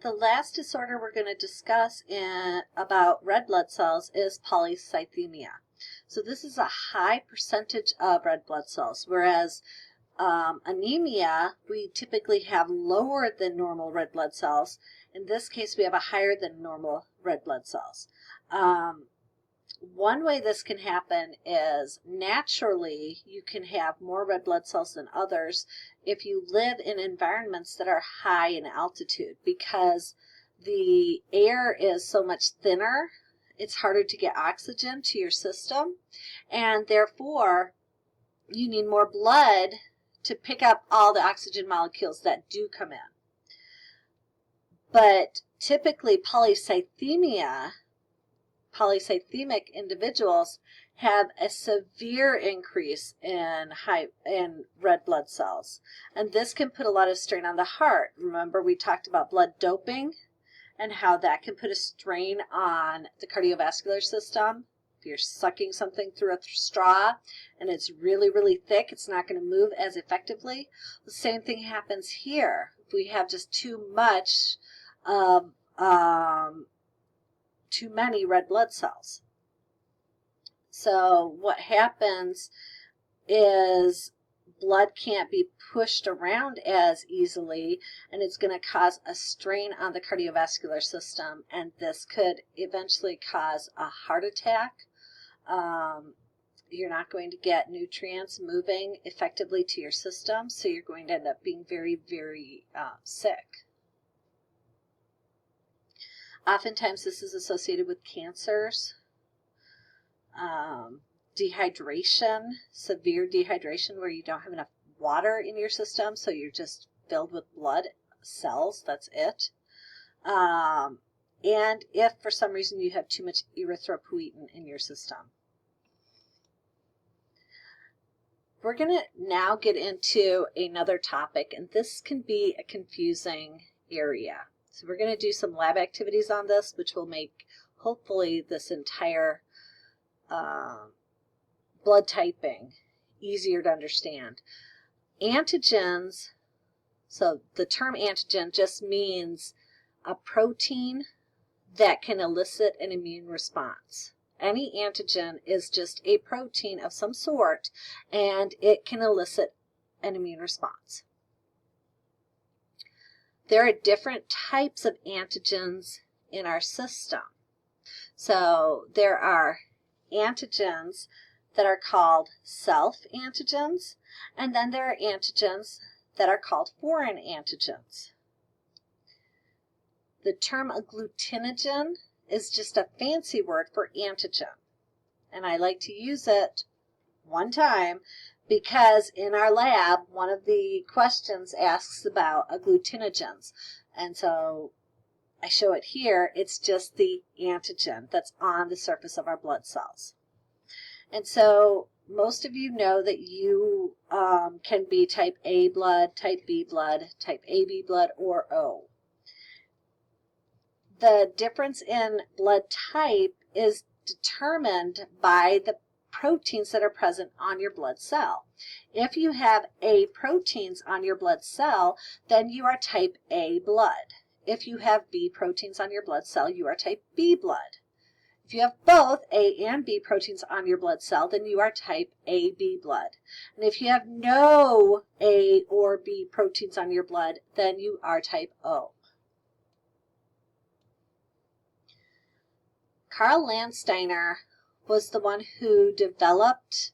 The last disorder we're going to discuss about red blood cells is polycythemia. So this is a high percentage of red blood cells, whereas anemia, we typically have lower than normal red blood cells. In this case, we have a higher than normal red blood cells. One way this can happen is naturally you can have more red blood cells than others if you live in environments that are high in altitude, because the air is so much thinner, it's harder to get oxygen to your system, and therefore you need more blood to pick up all the oxygen molecules that do come in. But typically polycythemic individuals have a severe increase in red blood cells, and this can put a lot of strain on the heart. Remember, we talked about blood doping and how that can put a strain on the cardiovascular system. If you're sucking something through a straw and it's really, really thick, it's not going to move as effectively. The same thing happens here. If we have just too much of too many red blood cells. So what happens is blood can't be pushed around as easily, and it's going to cause a strain on the cardiovascular system, and this could eventually cause a heart attack. You're not going to get nutrients moving effectively to your system, so you're going to end up being very, very sick. Oftentimes this is associated with cancers, dehydration, severe dehydration where you don't have enough water in your system, so you're just filled with blood cells, that's it. And if for some reason you have too much erythropoietin in your system. We're going to now get into another topic, and this can be a confusing area. So we're going to do some lab activities on this, which will make, hopefully, this entire blood typing easier to understand. Antigens, so the term antigen just means a protein that can elicit an immune response. Any antigen is just a protein of some sort, and it can elicit an immune response. There are different types of antigens in our system. So there are antigens that are called self-antigens, and then there are antigens that are called foreign antigens. The term agglutinogen is just a fancy word for antigen, and I like to use it one time because in our lab, one of the questions asks about agglutinogens. And so I show it here. It's just the antigen that's on the surface of our blood cells. And so most of you know that you can be type A blood, type B blood, type AB blood, or O. The difference in blood type is determined by the proteins that are present on your blood cell. If you have A proteins on your blood cell, then you are type A blood. If you have B proteins on your blood cell, you are type B blood. If you have both A and B proteins on your blood cell, then you are type AB blood. And if you have no A or B proteins on your blood, then you are type O. Karl Landsteiner was the one who developed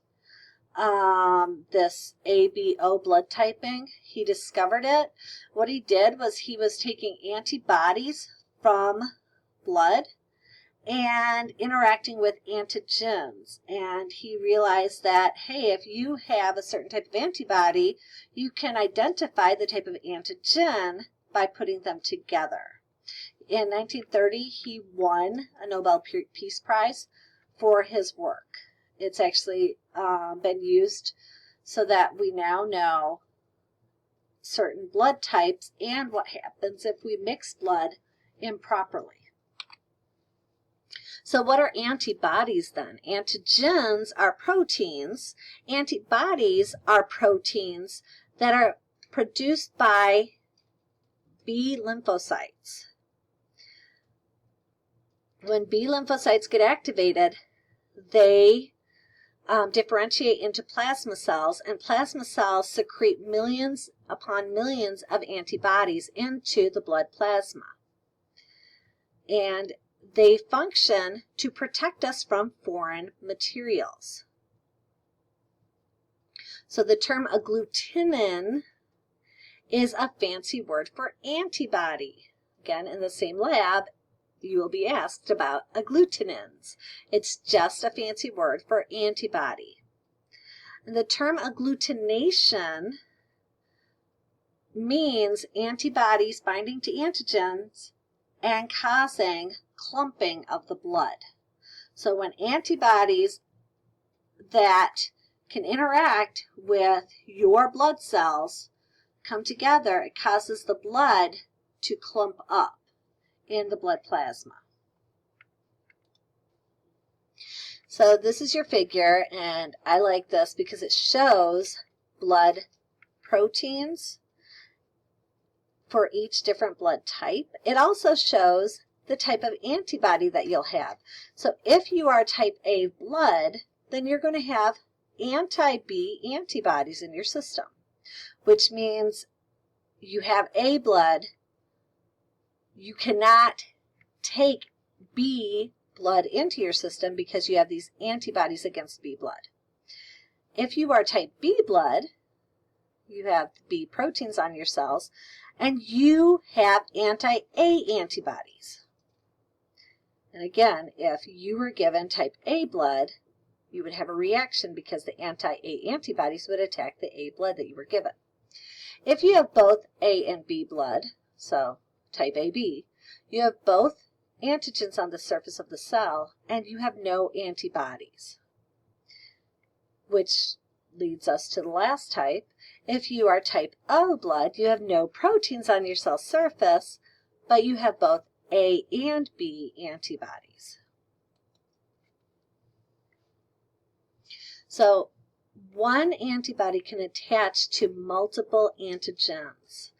this ABO blood typing. He discovered it. What he did was he was taking antibodies from blood and interacting with antigens. And he realized that, hey, if you have a certain type of antibody, you can identify the type of antigen by putting them together. In 1930, he won a Nobel Peace Prize for his work. It's actually been used so that we now know certain blood types and what happens if we mix blood improperly. So what are antibodies then? Antigens are proteins. Antibodies are proteins that are produced by B lymphocytes. when B lymphocytes get activated, they differentiate into plasma cells, and plasma cells secrete millions upon millions of antibodies into the blood plasma. And they function to protect us from foreign materials. So the term agglutinin is a fancy word for antibody. Again, in the same lab, you will be asked about agglutinins. It's just a fancy word for antibody. And the term agglutination means antibodies binding to antigens and causing clumping of the blood. So when antibodies that can interact with your blood cells come together, it causes the blood to clump up in the blood plasma. So this is your figure, and I like this because it shows blood proteins for each different blood type. It also shows the type of antibody that you'll have. So if you are type A blood, then you're going to have anti-B antibodies in your system, which means you have A blood, you cannot take B blood into your system because you have these antibodies against B blood. If you are type B blood, you have B proteins on your cells, and you have anti-A antibodies. And again, if you were given type A blood, you would have a reaction because the anti-A antibodies would attack the A blood that you were given. If you have both A and B blood, so type AB, you have both antigens on the surface of the cell and you have no antibodies, which leads us to the last type. If you are type O blood, you have no proteins on your cell surface, but you have both A and B antibodies. So one antibody can attach to multiple antigens,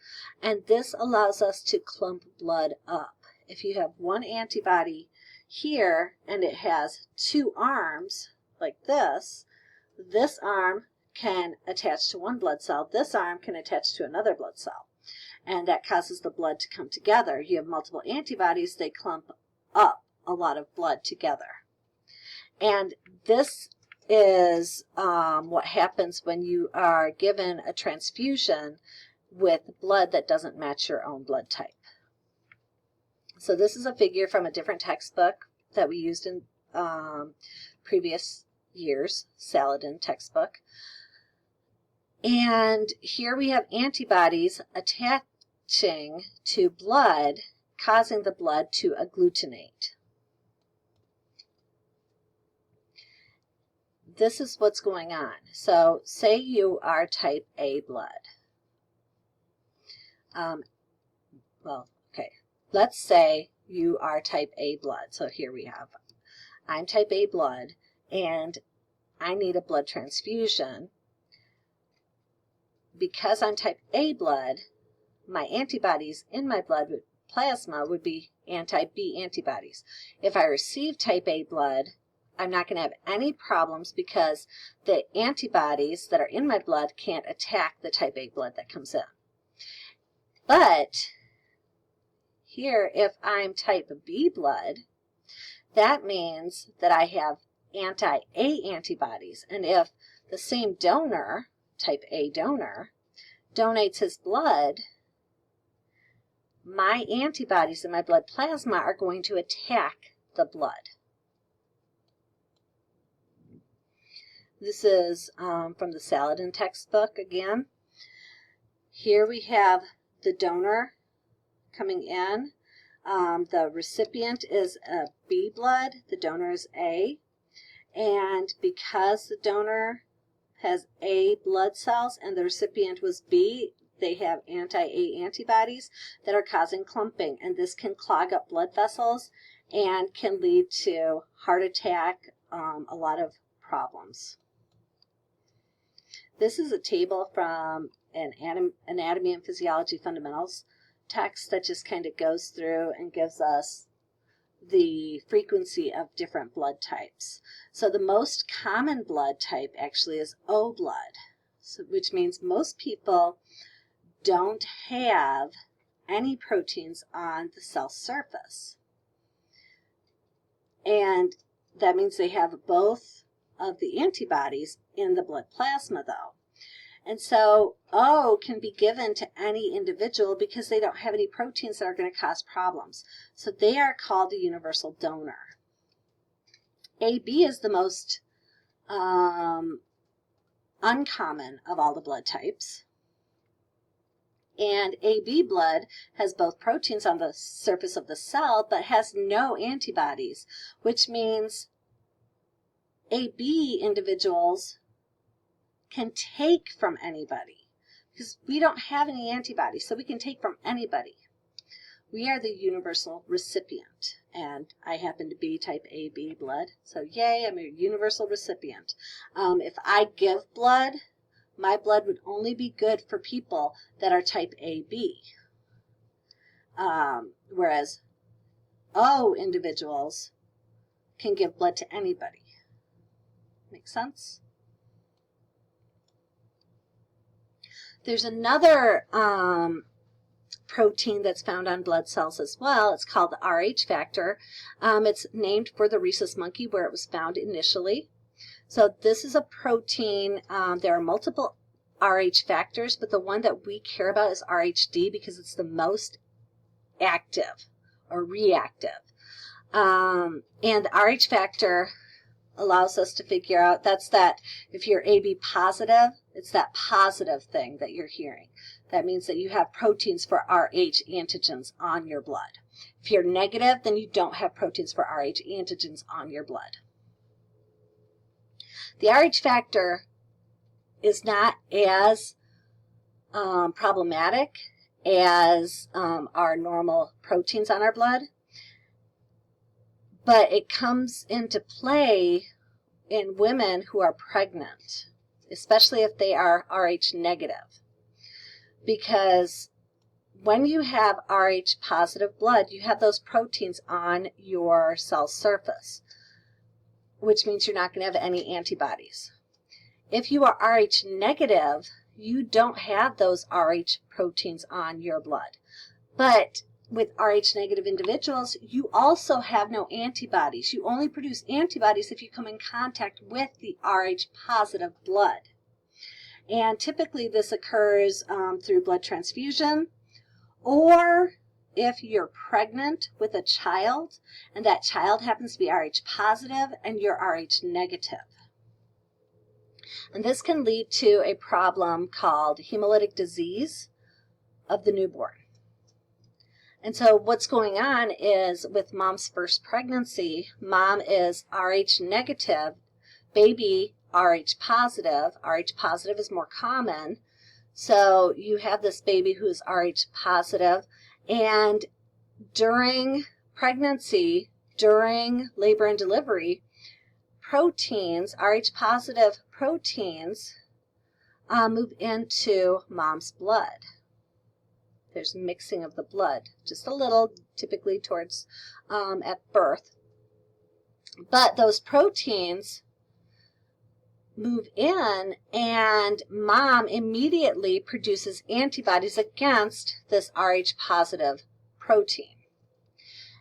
and this allows us to clump blood up. If you have one antibody here and it has two arms like this arm can attach to one blood cell, this arm can attach to another blood cell, and that causes the blood to come together. You have multiple antibodies, they clump up a lot of blood together. And this is what happens when you are given a transfusion with blood that doesn't match your own blood type. So this is a figure from a different textbook that we used in previous years, Saladin textbook. And here we have antibodies attaching to blood, causing the blood to agglutinate. This is what's going on. So say you are type A blood. Let's say you are type A blood. So here we have, I'm type A blood, and I need a blood transfusion. Because I'm type A blood, my antibodies in my blood plasma would be anti-B antibodies. If I receive type A blood, I'm not going to have any problems because the antibodies that are in my blood can't attack the type A blood that comes in. But here, if I'm type B blood, that means that I have anti-A antibodies. And if the same donor, type A donor, donates his blood, my antibodies in my blood plasma are going to attack the blood. This is from the Saladin textbook again. Here we have the donor coming in. The recipient is a B blood, the donor is A. And because the donor has A blood cells and the recipient was B, they have anti-A antibodies that are causing clumping, and this can clog up blood vessels and can lead to heart attack, a lot of problems. This is a table from an Anatomy and Physiology Fundamentals text that just kind of goes through and gives us the frequency of different blood types. So the most common blood type actually is O blood, which means most people don't have any proteins on the cell surface. And that means they have both of the antibodies in the blood plasma, though. And so O can be given to any individual because they don't have any proteins that are going to cause problems. So they are called a universal donor. AB is the most uncommon of all the blood types. And AB blood has both proteins on the surface of the cell but has no antibodies, which means AB individuals can take from anybody because we don't have any antibodies, so we can take from anybody. We are the universal recipient, and I happen to be type AB blood, so yay, I'm a universal recipient. If I give blood, my blood would only be good for people that are type AB, whereas O individuals can give blood to anybody. Make sense? There's another protein that's found on blood cells as well. It's called the Rh factor. It's named for the rhesus monkey where it was found initially. So this is a protein. There are multiple Rh factors, but the one that we care about is RhD because it's the most active or reactive. And the Rh factor allows us to figure out that if you're AB positive, it's that positive thing that you're hearing. That means that you have proteins for Rh antigens on your blood. If you're negative, then you don't have proteins for Rh antigens on your blood. The Rh factor is not as problematic as our normal proteins on our blood, but it comes into play in women who are pregnant, especially if they are Rh negative. Because when you have Rh positive blood, you have those proteins on your cell surface, which means you're not going to have any antibodies. If you are Rh negative, you don't have those Rh proteins on your blood. But with Rh negative individuals, you also have no antibodies. You only produce antibodies if you come in contact with the Rh positive blood. And typically this occurs through blood transfusion, or if you're pregnant with a child and that child happens to be Rh positive and you're Rh negative. And this can lead to a problem called hemolytic disease of the newborn. And so what's going on is with mom's first pregnancy, mom is Rh negative, baby Rh positive. Rh positive is more common. So you have this baby who is Rh positive, and during pregnancy, during labor and delivery, proteins, Rh positive proteins, move into mom's blood. There's mixing of the blood, just a little, typically towards at birth. But those proteins move in, and mom immediately produces antibodies against this Rh positive protein.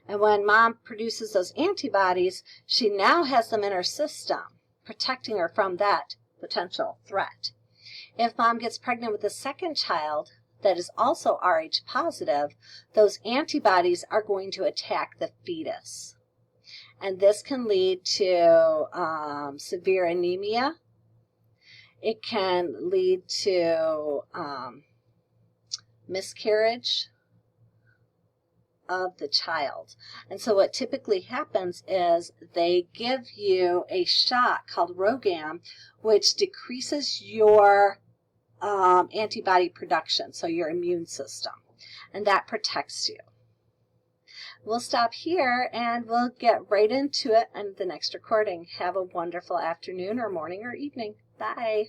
And when mom produces those antibodies, she now has them in her system, protecting her from that potential threat. If mom gets pregnant with a second child that is also Rh positive, those antibodies are going to attack the fetus. And this can lead to severe anemia. It can lead to miscarriage of the child. And so what typically happens is they give you a shot called RhoGAM, which decreases your antibody production, so your immune system, and that protects you. We'll stop here and we'll get right into it in the next recording. Have a wonderful afternoon or morning or evening. Bye.